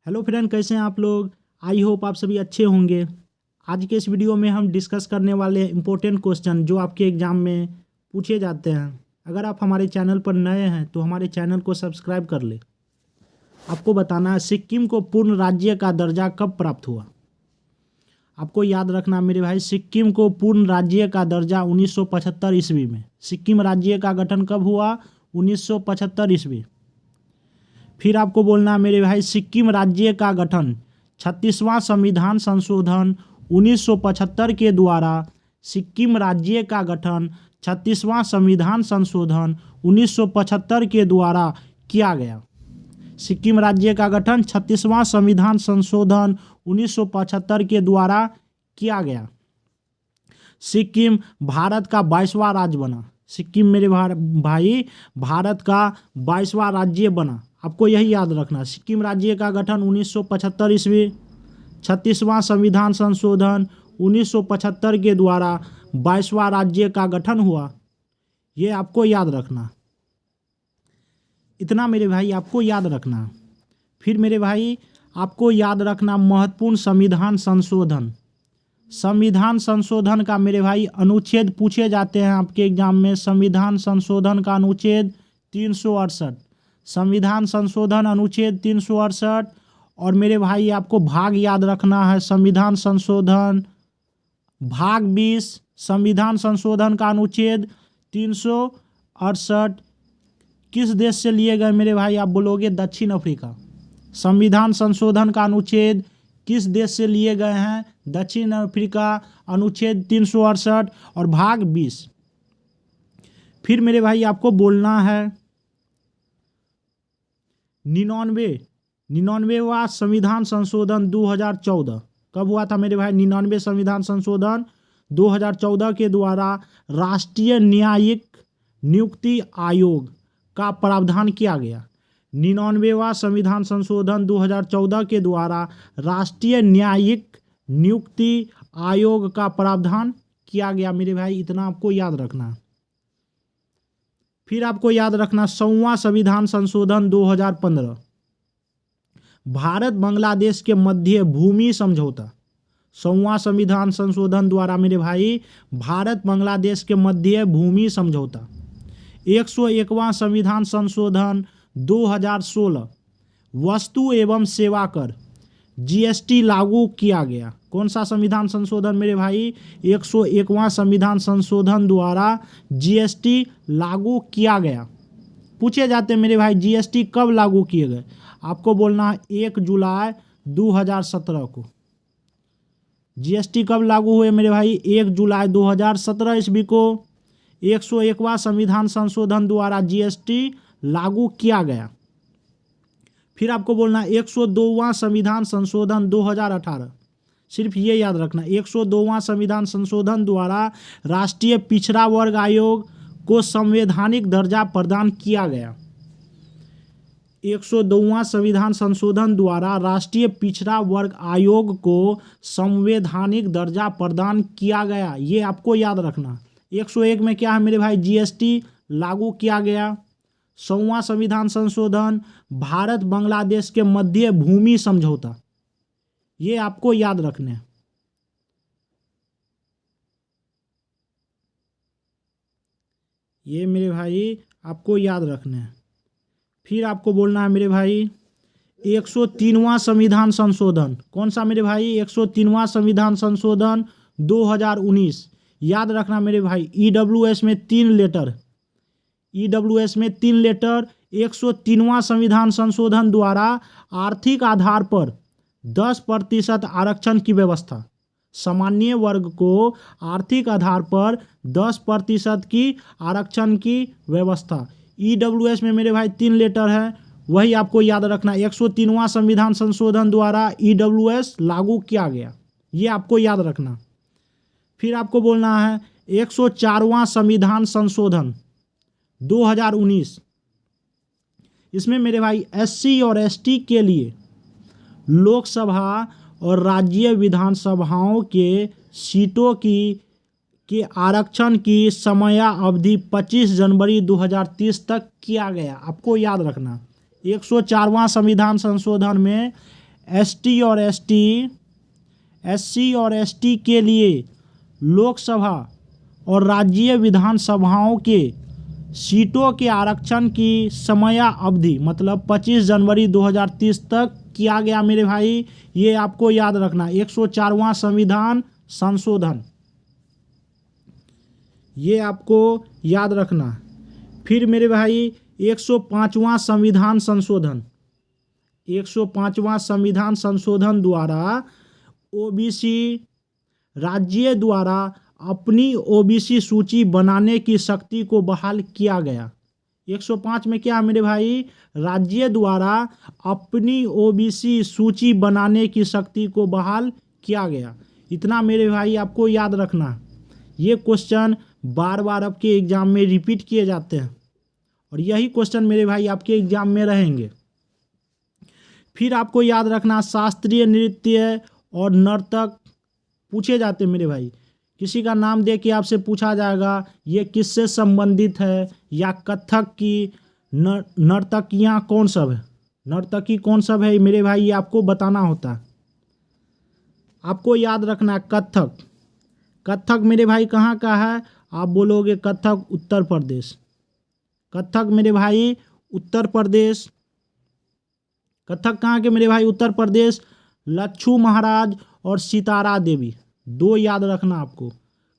Hello friend, कैसे हैं आप लोग। आई होप आप सभी अच्छे होंगे। आज के इस वीडियो में हम डिस्कस करने वाले इम्पोर्टेंट क्वेश्चन जो आपके एग्ज़ाम में पूछे जाते हैं। अगर आप हमारे चैनल पर नए हैं तो हमारे चैनल को सब्सक्राइब कर ले। आपको बताना है सिक्किम को पूर्ण राज्य का दर्जा कब प्राप्त हुआ। आपको याद रखना मेरे भाई, सिक्किम को पूर्ण राज्य का दर्जा 1975 ईस्वी में। सिक्किम राज्य का गठन कब हुआ? 1975 ईस्वी। फिर आपको बोलना मेरे भाई, सिक्किम राज्य का गठन 36वां संविधान संशोधन 1975 के द्वारा सिक्किम राज्य का गठन 36वां संविधान संशोधन 1975 के द्वारा किया गया। सिक्किम राज्य का गठन 36वां संविधान संशोधन 1975 के द्वारा किया गया। सिक्किम भारत का 22वां राज्य बना। सिक्किम मेरे भाई भारत का 22वां राज्य बना। आपको यही याद रखना। सिक्किम राज्य का गठन 1975 ईस्वी, 36वां संविधान संशोधन 1975 के द्वारा 22वां राज्य का गठन हुआ। ये आपको याद रखना। इतना मेरे भाई आपको याद रखना। फिर मेरे भाई आपको याद रखना महत्वपूर्ण संविधान संशोधन। संविधान संशोधन का मेरे भाई अनुच्छेद पूछे जाते हैं आपके एग्जाम में। संविधान संशोधन का अनुच्छेद 368। संविधान संशोधन अनुच्छेद 368। और मेरे भाई आपको भाग याद रखना है। संविधान संशोधन भाग 20। संविधान संशोधन का अनुच्छेद 368 किस देश से लिए गए मेरे भाई? आप बोलोगे दक्षिण अफ्रीका। संविधान संशोधन का अनुच्छेद किस देश से लिए गए हैं? दक्षिण अफ्रीका। अनुच्छेद 368 और भाग 20। फिर मेरे भाई आपको बोलना है 99वां संविधान संशोधन 2014 कब हुआ था मेरे भाई? 99 संविधान संशोधन 2014 के द्वारा राष्ट्रीय न्यायिक नियुक्ति आयोग का प्रावधान किया गया। 99वां संविधान संशोधन 2014 के द्वारा राष्ट्रीय न्यायिक नियुक्ति आयोग का प्रावधान किया गया मेरे भाई। इतना आपको याद रखना। फिर आपको याद रखना 100वां संविधान संशोधन 2015 भारत बांग्लादेश के मध्य भूमि समझौता। 100वां संविधान संशोधन द्वारा मेरे भाई भारत बांग्लादेश के मध्य भूमि समझौता। 101वां संविधान संशोधन 2016 वस्तु एवं सेवा कर जीएसटी लागू किया गया। कौन सा संविधान संशोधन मेरे भाई? 101वां संविधान संशोधन द्वारा जीएसटी लागू किया गया। पूछे जाते मेरे भाई जीएसटी कब लागू किए गए? आपको बोलना 1 जुलाई 2017 को। जीएसटी कब लागू हुए मेरे भाई? 1 जुलाई 2017 ईस्वी को 101वां संविधान संशोधन द्वारा जीएसटी लागू किया गया। फिर आपको बोलना 102वां संविधान संशोधन 2018। सिर्फ ये याद रखना 102वां संविधान संशोधन द्वारा राष्ट्रीय पिछड़ा वर्ग आयोग को संवैधानिक दर्जा प्रदान किया गया। 102वां संविधान संशोधन द्वारा राष्ट्रीय पिछड़ा वर्ग आयोग को संवैधानिक दर्जा प्रदान किया गया। ये आपको याद रखना। 101 में क्या है मेरे भाई? जीएसटी लागू किया गया। 100वां संविधान संशोधन भारत बांग्लादेश के मध्य भूमि समझौता। ये आपको याद रखने। ये मेरे भाई आपको याद रखने। फिर आपको बोलना है मेरे भाई 103वां संविधान संशोधन। कौन सा मेरे भाई? 103वां संविधान संशोधन 2019। याद रखना मेरे भाई ईडब्ल्यूएस में 3 लेटर। ईडब्ल्यूएस में 3 लेटर। 103वां संविधान संशोधन द्वारा आर्थिक आधार पर 10% आरक्षण की व्यवस्था। सामान्य वर्ग को आर्थिक आधार पर 10% की आरक्षण की व्यवस्था। ईडब्ल्यूएस में मेरे भाई 3 लेटर है, वही आपको याद रखना। 103वां संविधान संशोधन द्वारा ईडब्ल्यूएस लागू किया गया। ये आपको याद रखना। फिर आपको बोलना है 104वां संविधान संशोधन 2019। इसमें मेरे भाई एससी और एसटी के लिए लोकसभा और राज्य विधानसभाओं के सीटों के आरक्षण की समयावधि 25 जनवरी 2030 तक किया गया। आपको याद रखना 104वां संविधान संशोधन में एससी और एसटी के लिए लोकसभा और राज्य विधानसभाओं के सीटों के आरक्षण की समयावधि मतलब 25 जनवरी 2030 तक किया गया मेरे भाई। ये आपको याद रखना। 104वां संविधान संशोधन, ये आपको याद रखना। फिर मेरे भाई 105वां संविधान संशोधन, 105वां संविधान संशोधन द्वारा ओबीसी राज्य द्वारा अपनी ओबीसी सूची बनाने की शक्ति को बहाल किया गया। 105 में क्या मेरे भाई, राज्य द्वारा अपनी ओबीसी सूची बनाने की शक्ति को बहाल किया गया। इतना मेरे भाई आपको याद रखना। ये क्वेश्चन बार बार आपके एग्जाम में रिपीट किए जाते हैं और यही क्वेश्चन मेरे भाई आपके एग्जाम में रहेंगे। फिर आपको याद रखना शास्त्रीय नृत्य और नर्तक पूछे जाते हैं मेरे भाई। किसी का नाम दे के आपसे पूछा जाएगा ये किससे संबंधित है, या कथक की नर्तकियाँ कौन सब है, नर्तकी कौन सब है मेरे भाई, ये आपको बताना होता है। आपको याद रखना कथक, कथक मेरे भाई कहाँ का है, आप बोलोगे कथक उत्तर प्रदेश। कथक मेरे भाई उत्तर प्रदेश। कथक कहाँ के मेरे भाई, उत्तर प्रदेश। लच्छू महाराज और सितारा देवी, दो याद रखना आपको।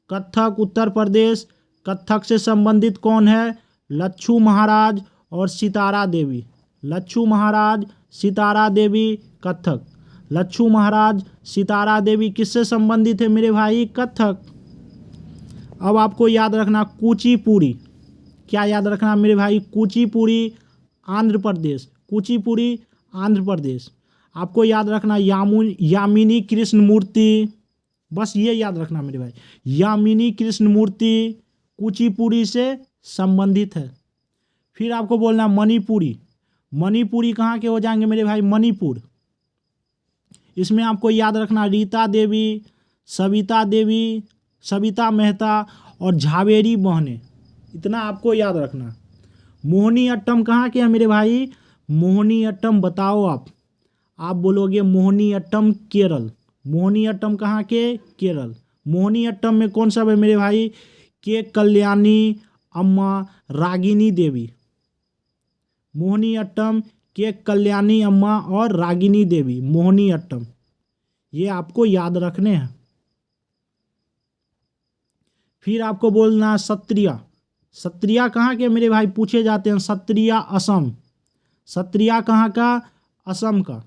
कथक उत्तर प्रदेश, कथक से संबंधित कौन है, लच्छू महाराज और सितारा देवी। लच्छू महाराज सितारा देवी कथक। लच्छू महाराज सितारा देवी किससे संबंधित है मेरे भाई, कथक। अब आपको याद रखना कुचिपुड़ी, क्या याद रखना मेरे भाई, कुचिपुड़ी आंध्र प्रदेश। कुचिपुड़ी आंध्र प्रदेश। आपको याद रखना यामिनी कृष्ण मूर्ति, बस ये याद रखना मेरे भाई, यामिनी कृष्ण मूर्ति कुचिपुड़ी से संबंधित है। फिर आपको बोलना मणिपुरी। मणिपुरी कहाँ के हो जाएंगे मेरे भाई, मणिपुर। इसमें आपको याद रखना रीता देवी, सविता देवी, सविता मेहता और झावेरी बहने, इतना आपको याद रखना। मोहिनी अट्टम कहाँ के हैं मेरे भाई, मोहिनी अट्टम बताओ आप बोलोगे मोहिनी अट्टम केरल। मोहिनी अट्टम कहाँ के, केरल। मोहिनी अट्टम में कौन सा है मेरे भाई, के कल्याणी अम्मा रागिनी देवी। मोहिनी अट्टम के कल्याणी अम्मा और रागिनी देवी, मोहिनी अट्टम, ये आपको याद रखने हैं। फिर आपको बोलना सत्रिया। सत्रिया कहाँ के मेरे भाई पूछे जाते हैं, सत्रिया असम। सत्रिया कहाँ का, असम का।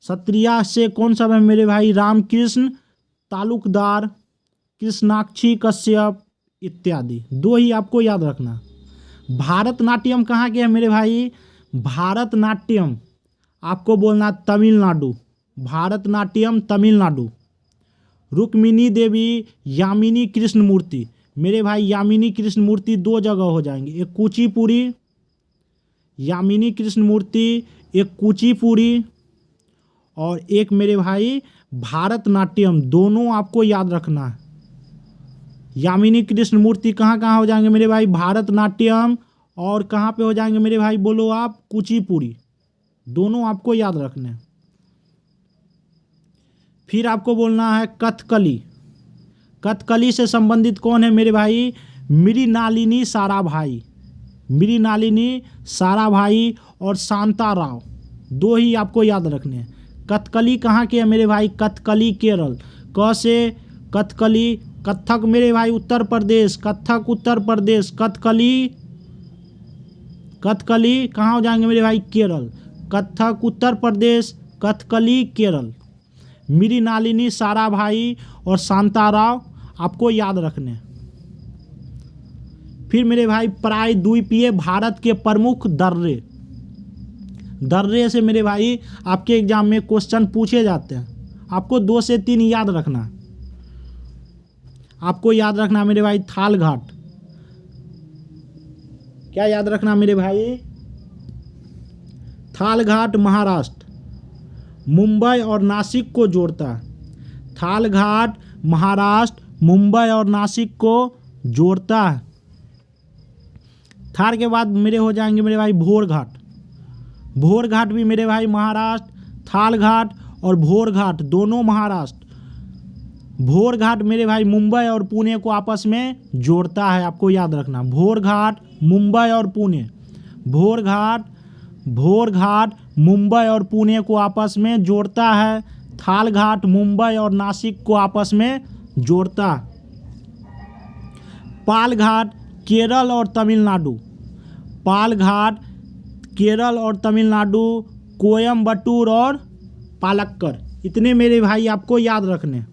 सत्रिया से कौन सा है मेरे भाई, रामकृष्ण तालुकदार, कृष्णाक्षी कश्यप इत्यादि, दो ही आपको याद रखना। भारतनाट्यम कहाँ के है मेरे भाई, भारतनाट्यम आपको बोलना तमिलनाडु। भारतनाट्यम तमिलनाडु। रुक्मिणी देवी यामिनी कृष्ण मूर्ति, मेरे भाई यामिनी कृष्ण मूर्ति दो जगह हो जाएंगे, एक कुचिपुड़ी यामिनी कृष्ण मूर्ति, एक कुचिपुड़ी और एक मेरे भाई भारतनाट्यम, दोनों आपको याद रखना है। यामिनी कृष्ण मूर्ति कहाँ कहाँ हो जाएंगे मेरे भाई, भारतनाट्यम, और कहाँ पे हो जाएंगे मेरे भाई बोलो आप, कुचिपुड़ी, दोनों आपको याद रखने हैं। फिर आपको बोलना है कथकली। कथकली से संबंधित कौन है मेरे भाई, मृणालिनी साराभाई। मृणालिनी साराभाई और शांताराव, दो ही आपको याद रखने हैं। कथकली कहाँ के है मेरे भाई, कथकली केरल। क से कथकली, कथक मेरे भाई उत्तर प्रदेश, कथक उत्तर प्रदेश, कथकली, कथकली कहाँ हो जाएंगे मेरे भाई, केरल। कथक उत्तर प्रदेश, कथकली केरल। मृणालिनी साराभाई और शांताराव आपको याद रखने। फिर मेरे भाई प्रायद्वीपीय भारत के प्रमुख दर्रे। दर्रे से मेरे भाई आपके एग्जाम में क्वेश्चन पूछे जाते हैं, आपको 2 से 3 याद रखना। आपको याद रखना मेरे भाई थाल घाट, क्या याद रखना मेरे भाई, थाल घाट महाराष्ट्र, मुंबई और नासिक को जोड़ता है। थाल घाट महाराष्ट्र मुंबई और नासिक को जोड़ता है। थार के बाद मेरे हो जाएंगे मेरे भाई भोर घाट। भोर घाट भी मेरे भाई महाराष्ट्र, थाल घाट और भोरघाट दोनों महाराष्ट्र। भोरघाट मेरे भाई मुंबई और पुणे को आपस में जोड़ता है, आपको याद रखना। भोरघाट मुंबई और पुणे, भोरघाट मुंबई और पुणे को आपस में जोड़ता है। थालघाट मुंबई और नासिक को आपस में जोड़ता। पालघाट केरल और तमिलनाडु, पालघाट केरल और तमिलनाडु, कोयम्बटूर और पालक्कड़, इतने मेरे भाई आपको याद रखने।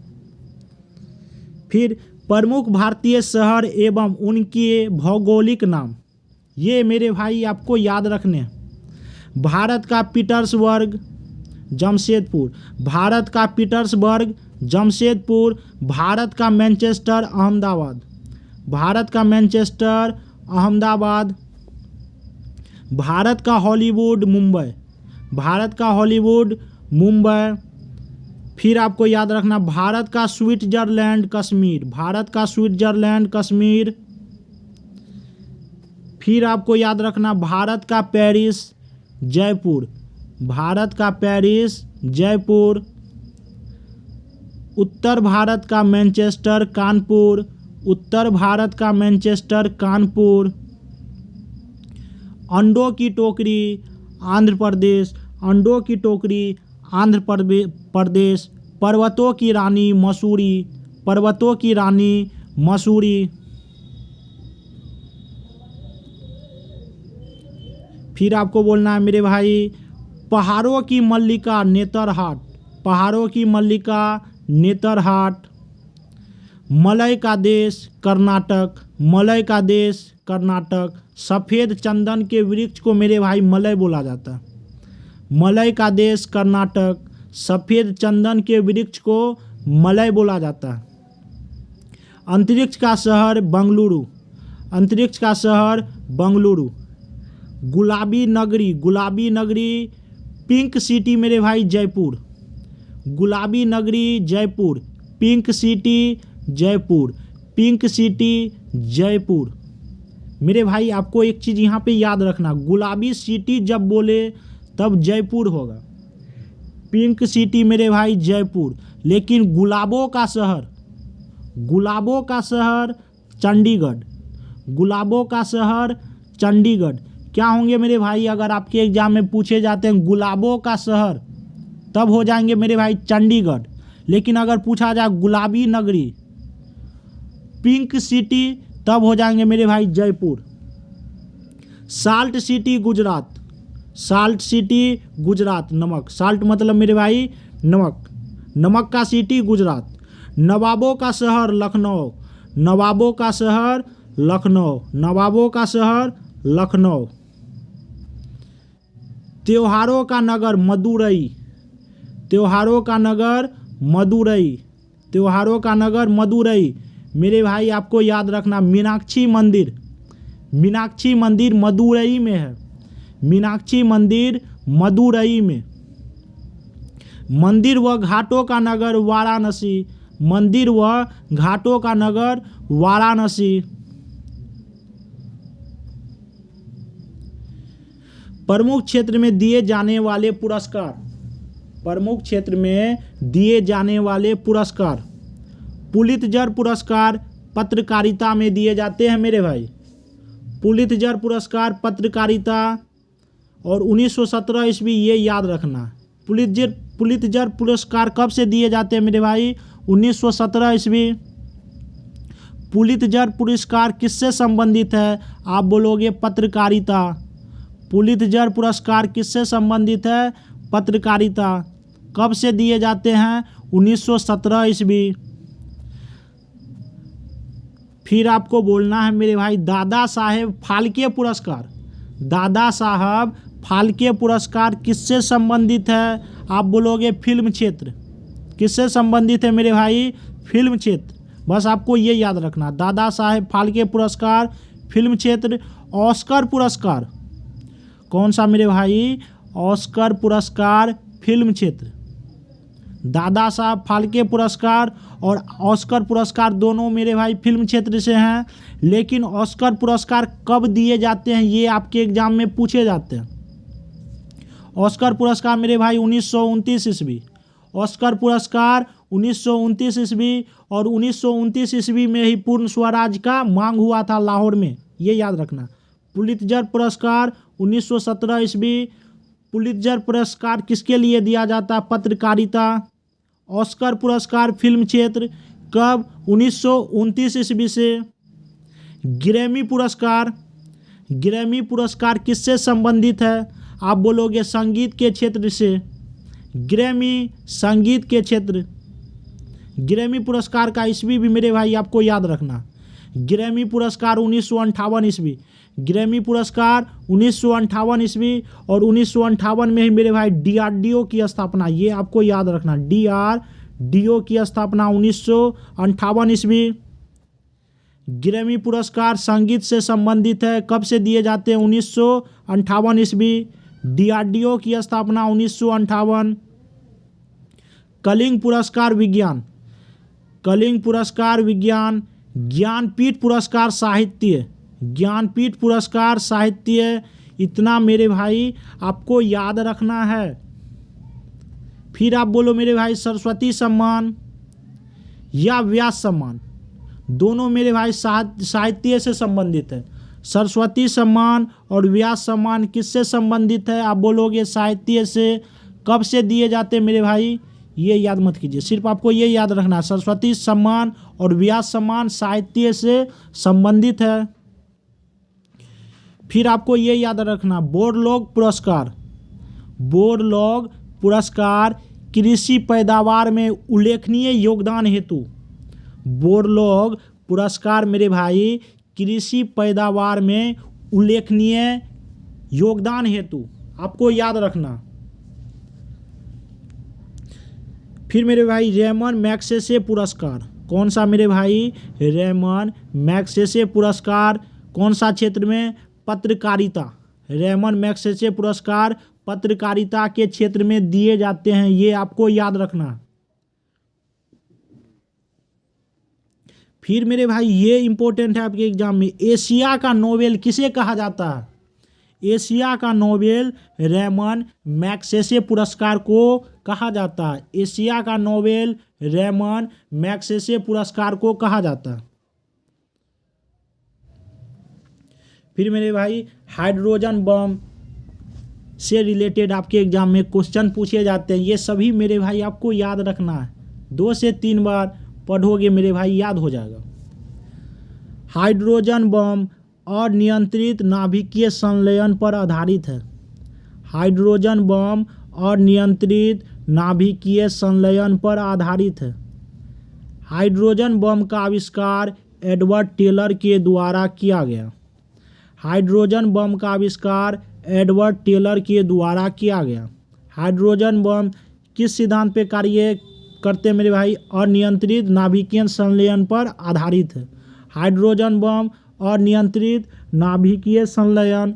फिर प्रमुख भारतीय शहर एवं उनके भौगोलिक नाम, ये मेरे भाई आपको याद रखने। भारत का पीटर्सबर्ग जमशेदपुर, भारत का पीटर्सबर्ग जमशेदपुर, भारत का मैनचेस्टर अहमदाबाद, भारत का मैनचेस्टर अहमदाबाद, भारत का हॉलीवुड मुंबई, भारत का हॉलीवुड मुंबई। फिर आपको याद रखना भारत का स्विट्जरलैंड कश्मीर, भारत का स्विट्जरलैंड कश्मीर। फिर आपको याद रखना भारत का पेरिस जयपुर, भारत का पेरिस जयपुर। उत्तर भारत का मैनचेस्टर कानपुर, उत्तर भारत का मैनचेस्टर कानपुर। अंडों की टोकरी आंध्र प्रदेश, अंडों की टोकरी आंध्र प्रदेश। पर्वतों की रानी मसूरी, पर्वतों की रानी मसूरी। फिर आपको बोलना है मेरे भाई पहाड़ों की मल्लिका नेतरहाट, पहाड़ों की मल्लिका नेतरहाट। मलय का देश कर्नाटक, मलय का देश कर्नाटक। सफ़ेद चंदन के वृक्ष को मेरे भाई मलय बोला जाता है। मलय का देश कर्नाटक, सफ़ेद चंदन के वृक्ष को मलय बोला जाता है। अंतरिक्ष का शहर बंगलुरु, अंतरिक्ष का शहर बंगलुरु। गुलाबी नगरी, गुलाबी नगरी पिंक सिटी मेरे भाई जयपुर, गुलाबी नगरी Jaipur. Pink city Jaipur, pink city Jaipur. मेरे भाई आपको एक चीज़ यहाँ पे याद रखना, गुलाबी सिटी जब बोले तब जयपुर होगा। पिंक सिटी मेरे भाई जयपुर। लेकिन गुलाबों का शहर, गुलाबों का शहर चंडीगढ़, गुलाबों का शहर चंडीगढ़। क्या होंगे मेरे भाई अगर आपके एग्जाम में पूछे जाते हैं गुलाबों का शहर, तब हो जाएंगे मेरे भाई चंडीगढ़। लेकिन अगर पूछा जाए गुलाबी नगरी पिंक सिटी, तब हो जाएंगे मेरे भाई Jaipur. Salt city Gujarat, salt city Gujarat. नमक, साल्ट मतलब मेरे भाई नमक, नमक का सिटी गुजरात। नवाबों का शहर लखनऊ, नवाबों का शहर लखनऊ, नवाबों का शहर लखनऊ। त्योहारों का नगर मदुरई, त्योहारों का नगर मदुरई, त्योहारों का नगर मदुरई। मेरे भाई आपको याद रखना मीनाक्षी मंदिर, मीनाक्षी मंदिर मदुरई में है, मीनाक्षी मंदिर मदुरई में। मंदिर व घाटों का नगर वाराणसी, मंदिर व घाटों का नगर वाराणसी। प्रमुख क्षेत्र में दिए जाने वाले पुरस्कार, प्रमुख क्षेत्र में दिए जाने वाले पुरस्कार। पुलित्जर पुरस्कार पत्रकारिता में दिए जाते हैं मेरे भाई, पुलित्जर पुरस्कार पत्रकारिता। और 1917 ईस्वी, ये याद रखना। पुलित्जर पुरस्कार कब से दिए जाते हैं मेरे भाई? 1917 ईस्वी। पुलित्जर पुरस्कार किससे संबंधित है? आप बोलोगे पत्रकारिता। पुलित्जर पुरस्कार किससे संबंधित है? पत्रकारिता। कब से दिए जाते हैं? 1917 ईस्वी। फिर आपको बोलना है मेरे भाई दादा साहेब फाल्के पुरस्कार, दादा साहब फाल्के पुरस्कार किससे संबंधित है? आप बोलोगे फिल्म क्षेत्र। किससे संबंधित है मेरे भाई? फिल्म क्षेत्र। बस आपको ये याद रखना, दादा साहेब फाल्के पुरस्कार फिल्म क्षेत्र। ऑस्कर पुरस्कार कौन सा मेरे भाई? ऑस्कर पुरस्कार फिल्म क्षेत्र। दादा साहब फाल्के पुरस्कार और ऑस्कर पुरस्कार दोनों मेरे भाई फिल्म क्षेत्र से हैं। लेकिन ऑस्कर पुरस्कार कब दिए जाते हैं ये आपके एग्जाम में पूछे जाते हैं। ऑस्कर पुरस्कार मेरे भाई 1929 ईस्वी, ऑस्कर पुरस्कार 1929 ईस्वी, और 1929 ईस्वी में ही पूर्ण स्वराज का मांग हुआ था लाहौर में, ये याद रखना। पुलित्जर पुरस्कार 1917 ईस्वी। पुलित्जर पुरस्कार किसके लिए दिया जाता है? पत्रकारिता। ऑस्कर पुरस्कार फिल्म क्षेत्र, कब? 1929 ईस्वी से। ग्रैमी पुरस्कार, ग्रैमी पुरस्कार किससे संबंधित है? आप बोलोगे संगीत के क्षेत्र से। ग्रैमी संगीत के क्षेत्र। ग्रैमी पुरस्कार का ईस्वी भी मेरे भाई आपको याद रखना। ग्रैमी पुरस्कार 1958 ईस्वी। ग्रैमी पुरस्कार 1958 ईस्वी, और 1958 में ही मेरे भाई DRDO की स्थापना, ये आपको याद रखना। DRDO की स्थापना 1958 ईस्वी। ग्रैमी पुरस्कार संगीत से संबंधित है, कब से दिए जाते हैं? 1958 ईस्वी। DRDO की स्थापना 1958। कलिंग पुरस्कार विज्ञान, कलिंग पुरस्कार विज्ञान। ज्ञानपीठ पुरस्कार साहित्य, ज्ञानपीठ पुरस्कार साहित्य, इतना मेरे भाई आपको याद रखना है। फिर आप बोलो मेरे भाई सरस्वती सम्मान या व्यास सम्मान, दोनों मेरे भाई साहित्य से संबंधित है। सरस्वती सम्मान और व्यास सम्मान किससे संबंधित है? आप बोलोगे साहित्य से। कब से दिए जाते हैं मेरे भाई? ये याद मत कीजिए, सिर्फ आपको ये याद रखना, सरस्वती सम्मान और व्यास सम्मान साहित्य से संबंधित है। फिर आपको ये याद रखना, बोरलॉग पुरस्कार, बोरलॉग पुरस्कार कृषि पैदावार में उल्लेखनीय योगदान हेतु। बोरलॉग पुरस्कार मेरे भाई कृषि पैदावार में उल्लेखनीय योगदान हेतु आपको याद रखना। फिर मेरे भाई रेमन मैग्सेसे पुरस्कार, कौन सा मेरे भाई? रेमन मैग्सेसे पुरस्कार कौन सा क्षेत्र में? पत्रकारिता। रेमन मैग्सेसे पुरस्कार पत्रकारिता के क्षेत्र में दिए जाते हैं, ये आपको याद रखना। फिर मेरे भाई ये इंपॉर्टेंट है आपके एग्जाम में, एशिया का नोबेल किसे कहा जाता है? एशिया का नोबेल रेमन मैग्सेसे पुरस्कार को कहा जाता है। एशिया का नोबेल रेमन मैग्सेसे पुरस्कार को कहा जाता है। फिर मेरे भाई हाइड्रोजन बम से रिलेटेड आपके एग्जाम में क्वेश्चन पूछे जाते हैं, ये सभी मेरे भाई आपको याद रखना है। 2 से 3 बार पढ़ोगे मेरे भाई याद हो जाएगा। हाइड्रोजन बम अनियंत्रित नाभिकीय संलयन पर आधारित है। हाइड्रोजन बम अनियंत्रित नाभिकीय संलयन पर आधारित है। हाइड्रोजन बम का आविष्कार एडवर्ड टेलर के द्वारा किया गया। हाइड्रोजन बम का आविष्कार एडवर्ड टेलर के द्वारा किया गया। हाइड्रोजन बम किस सिद्धांत पे कार्य करते हैं मेरे भाई? अनियंत्रित नाभिकीय संलयन पर आधारित है। हाइड्रोजन बम अनियंत्रित नाभिकीय संलयन।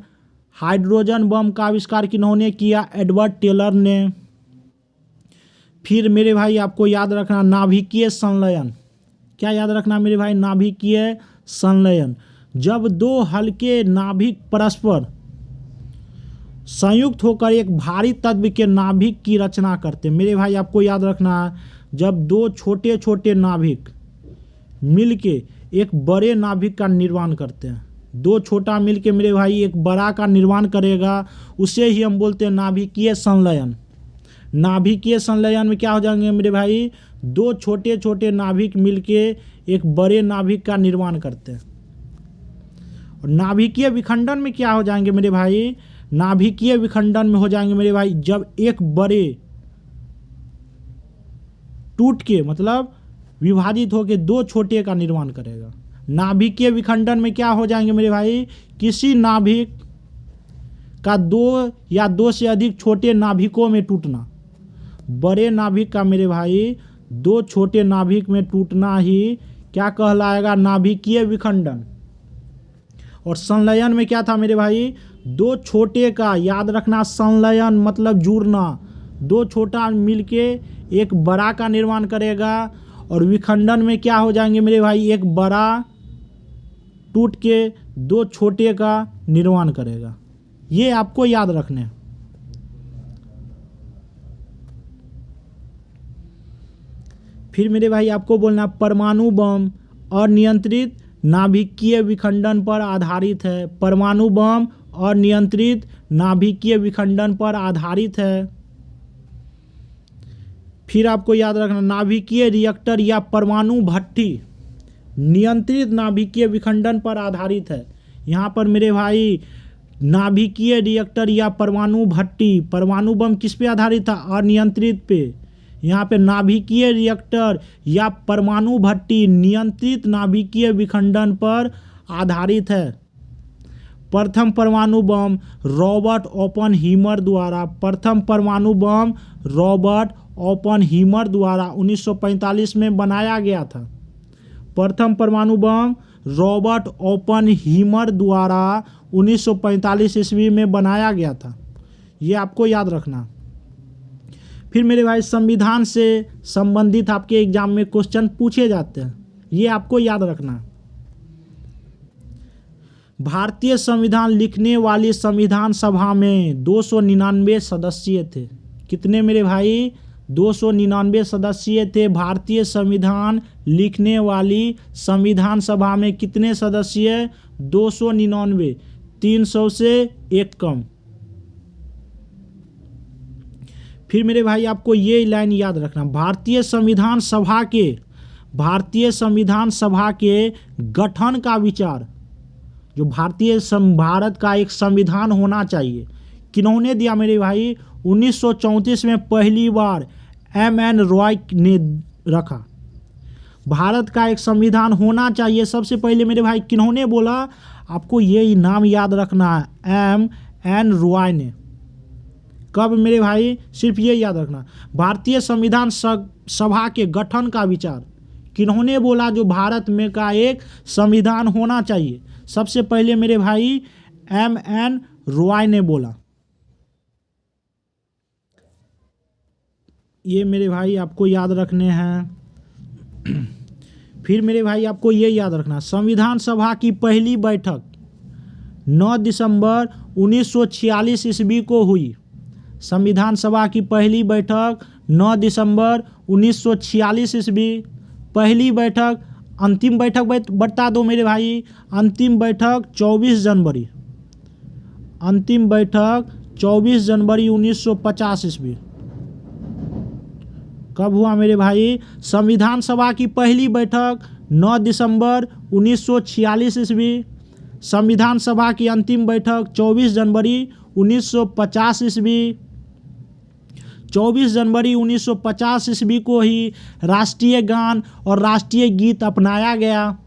हाइड्रोजन बम का आविष्कार किन्होंने किया? एडवर्ड टेलर ने। फिर मेरे भाई आपको याद रखना नाभिकीय संलयन, क्या याद रखना मेरे भाई? नाभिकीय संलयन, जब 2 हल्के नाभिक परस्पर संयुक्त होकर एक भारी तत्व के नाभिक की रचना करते हैं। मेरे भाई आपको याद रखना है, जब 2 छोटे छोटे नाभिक मिलके एक बड़े नाभिक का निर्माण करते हैं, 2 छोटा मिलके मेरे भाई एक बड़ा का निर्माण करेगा, उसे ही हम बोलते हैं नाभिकीय संलयन। नाभिकीय संलयन में क्या हो जाएंगे मेरे भाई? 2 छोटे छोटे नाभिक मिलके एक बड़े नाभिक का निर्माण करते हैं। और नाभिकीय विखंडन में क्या हो जाएंगे मेरे भाई? नाभिकीय विखंडन में हो जाएंगे मेरे भाई जब एक बड़े टूट के मतलब विभाजित होकर 2 छोटे का निर्माण करेगा। नाभिकीय विखंडन में क्या हो जाएंगे मेरे भाई? किसी नाभिक का 2 या 2 से अधिक छोटे नाभिकों में टूटना। बड़े नाभिक का मेरे भाई 2 छोटे नाभिक में टूटना ही क्या कहलाएगा? नाभिकीय विखंडन। और संलयन में क्या था मेरे भाई? 2 छोटे का, याद रखना, संलयन मतलब जुड़ना, 2 छोटा मिलके एक बड़ा का निर्माण करेगा। और विखंडन में क्या हो जाएंगे मेरे भाई? एक बड़ा टूट के 2 छोटे का निर्माण करेगा। ये आपको याद रखने। फिर मेरे भाई आपको बोलना परमाणु बम अनियंत्रित नाभिकीय विखंडन पर आधारित है। परमाणु बम अनियंत्रित नाभिकीय विखंडन पर आधारित है। फिर आपको याद रखना नाभिकीय रिएक्टर या परमाणु भट्टी नियंत्रित नाभिकीय विखंडन पर आधारित है। यहाँ पर मेरे भाई नाभिकीय रिएक्टर या परमाणु भट्टी, परमाणु बम किस पे आधारित था? अनियंत्रित पे। यहाँ पे नाभिकीय रिएक्टर या परमाणु भट्टी नियंत्रित नाभिकीय विखंडन पर आधारित है। प्रथम परमाणु बम रॉबर्ट ओपनहीमर द्वारा, प्रथम परमाणु बम रॉबर्ट ओपनहीमर द्वारा 1945 में बनाया गया था। प्रथम परमाणु बम रॉबर्ट ओपनहीमर द्वारा 1945 ईस्वी में बनाया गया था। ये आपको याद रखना। फिर मेरे भाई संविधान से संबंधित आपके एग्जाम में क्वेश्चन पूछे जाते हैं, ये आपको याद रखना। भारतीय संविधान लिखने वाली संविधान सभा में 299 सदस्य थे। कितने मेरे भाई? 299 सदस्य थे। भारतीय संविधान लिखने वाली संविधान सभा में कितने सदस्य? 299, 300 से एक कम। फिर मेरे भाई आपको ये लाइन याद रखना, भारतीय संविधान सभा के गठन का विचार, जो भारत का एक संविधान होना चाहिए, किन्होंने दिया मेरे भाई? 1934 में पहली बार M.N. रॉय ने रखा। भारत का एक संविधान होना चाहिए सबसे पहले मेरे भाई किन्होंने बोला? आपको ये नाम याद रखना है, M.N. रॉय ने। कब मेरे भाई? सिर्फ ये याद रखना। भारतीय संविधान सभा के गठन का विचार किन्होंने बोला? जो भारत में का एक संविधान होना चाहिए, सबसे पहले मेरे भाई M.N. रॉय ने बोला। ये मेरे भाई आपको याद रखने हैं। फिर मेरे भाई आपको ये याद रखना, संविधान सभा की पहली बैठक 9 दिसंबर 1946 ईस्वी को हुई। संविधान सभा की पहली बैठक 9 दिसंबर 1946 ईस्वी। पहली बैठक, अंतिम बैठक बता दो मेरे भाई। अंतिम बैठक 24 जनवरी, अंतिम बैठक 24 जनवरी 1950 ईस्वी। कब हुआ मेरे भाई? संविधान सभा की पहली बैठक 9 दिसंबर 1946 ईस्वी। संविधान सभा की अंतिम बैठक 24 जनवरी 1950 ईस्वी। 24 जनवरी 1950 ईस्वी को ही राष्ट्रीय गान और राष्ट्रीय गीत अपनाया गया।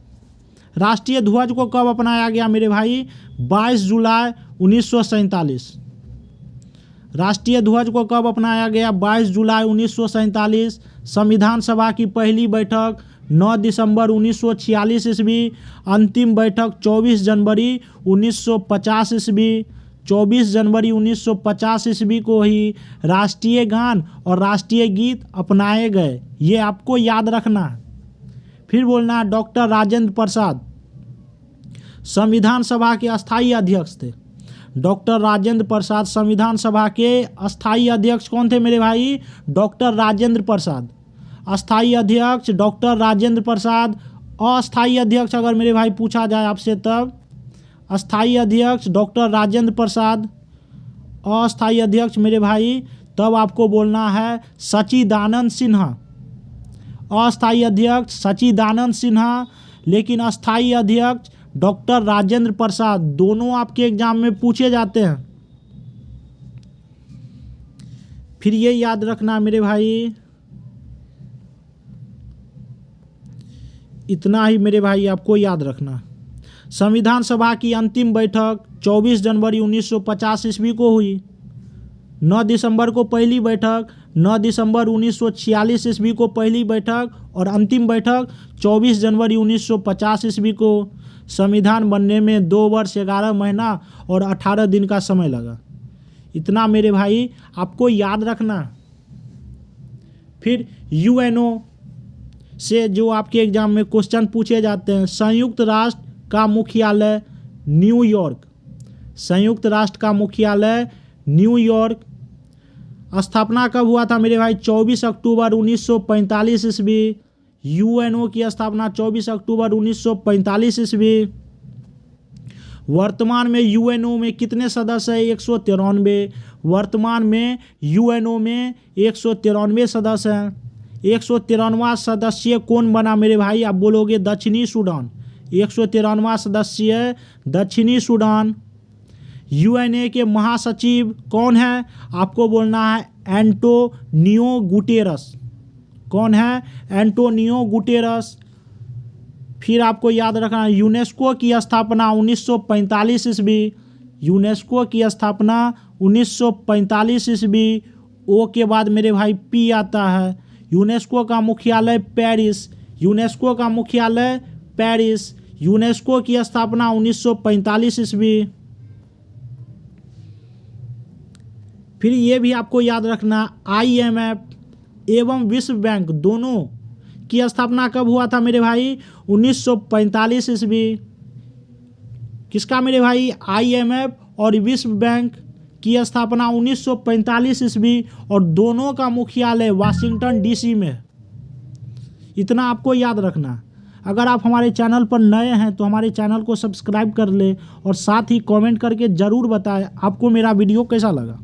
राष्ट्रीय ध्वज को कब अपनाया गया मेरे भाई? 22 जुलाई 1947। राष्ट्रीय ध्वज को कब अपनाया गया? 22 जुलाई 1947। संविधान सभा की पहली बैठक 9 दिसंबर 1946 ईस्वी। अंतिम बैठक 24 जनवरी 1950 ईस्वी। 24 जनवरी 1950 ईस्वी को ही राष्ट्रीय गान और राष्ट्रीय गीत अपनाए गए। ये आपको याद रखना है। फिर बोलना डॉक्टर राजेंद्र प्रसाद संविधान सभा के अस्थायी अध्यक्ष थे। डॉक्टर राजेंद्र प्रसाद संविधान सभा के अस्थायी अध्यक्ष कौन थे मेरे भाई? डॉक्टर राजेंद्र प्रसाद। अस्थायी अध्यक्ष डॉक्टर राजेंद्र प्रसाद। अस्थायी अध्यक्ष अगर मेरे भाई पूछा जाए आपसे तब अस्थायी अध्यक्ष डॉक्टर राजेंद्र प्रसाद। अस्थायी अध्यक्ष मेरे भाई तब आपको बोलना है सच्चिदानंद सिन्हा। अस्थायी अध्यक्ष सच्चिदानंद सिन्हा, लेकिन अस्थायी अध्यक्ष डॉक्टर राजेंद्र प्रसाद। दोनों आपके एग्जाम में पूछे जाते हैं। फिर ये याद रखना मेरे भाई, इतना ही मेरे भाई आपको याद रखना। संविधान सभा की अंतिम बैठक 24 जनवरी 1950 ईस्वी को हुई। 9 दिसंबर को पहली बैठक, 9 दिसंबर 1946 ईस्वी को पहली बैठक और अंतिम बैठक 24 जनवरी 1950 ईस्वी को। संविधान बनने में 2 वर्ष 11 महीना और 18 दिन का समय लगा। इतना मेरे भाई आपको याद रखना। फिर यूएनओ से जो आपके एग्जाम में क्वेश्चन पूछे जाते हैं, संयुक्त राष्ट्र का मुख्यालय न्यूयॉर्क। संयुक्त राष्ट्र का मुख्यालय न्यूयॉर्क। स्थापना कब हुआ था मेरे भाई? 24 अक्टूबर 1945 ईस्वी। यूएनओ की स्थापना 24 अक्टूबर 1945 ईस्वी। वर्तमान में यूएनओ में कितने सदस्य हैं? 193। वर्तमान में यूएनओ में 193 सदस्य हैं। 193वां सदस्य कौन बना मेरे भाई? आप बोलोगे दक्षिणी सूडान। 193वां सदस्य दक्षिणी सूडान। यूएनए के महासचिव कौन है? आपको बोलना है एंटोनियो गुटेरस। कौन है? Antonio Guterres. फिर आपको याद रखना यूनेस्को की स्थापना 1945 ईस्वी। यूनेस्को की स्थापना 1945 ईस्वी। ओ के बाद मेरे भाई पी आता है। यूनेस्को का मुख्यालय पेरिस। यूनेस्को का मुख्यालय पेरिस। यूनेस्को की स्थापना 1945 ईस्वी। फिर ये भी आपको याद रखना आईएमएफ एवं विश्व बैंक दोनों की स्थापना कब हुआ था मेरे भाई? 1945 ईस्वी। किसका मेरे भाई? आईएमएफ और विश्व बैंक की स्थापना 1945 ईस्वी और दोनों का मुख्यालय वाशिंगटन डीसी में। इतना आपको याद रखना। अगर आप हमारे चैनल पर नए हैं तो हमारे चैनल को सब्सक्राइब कर ले और साथ ही कमेंट करके ज़रूर बताएं आपको मेरा वीडियो कैसा लगा।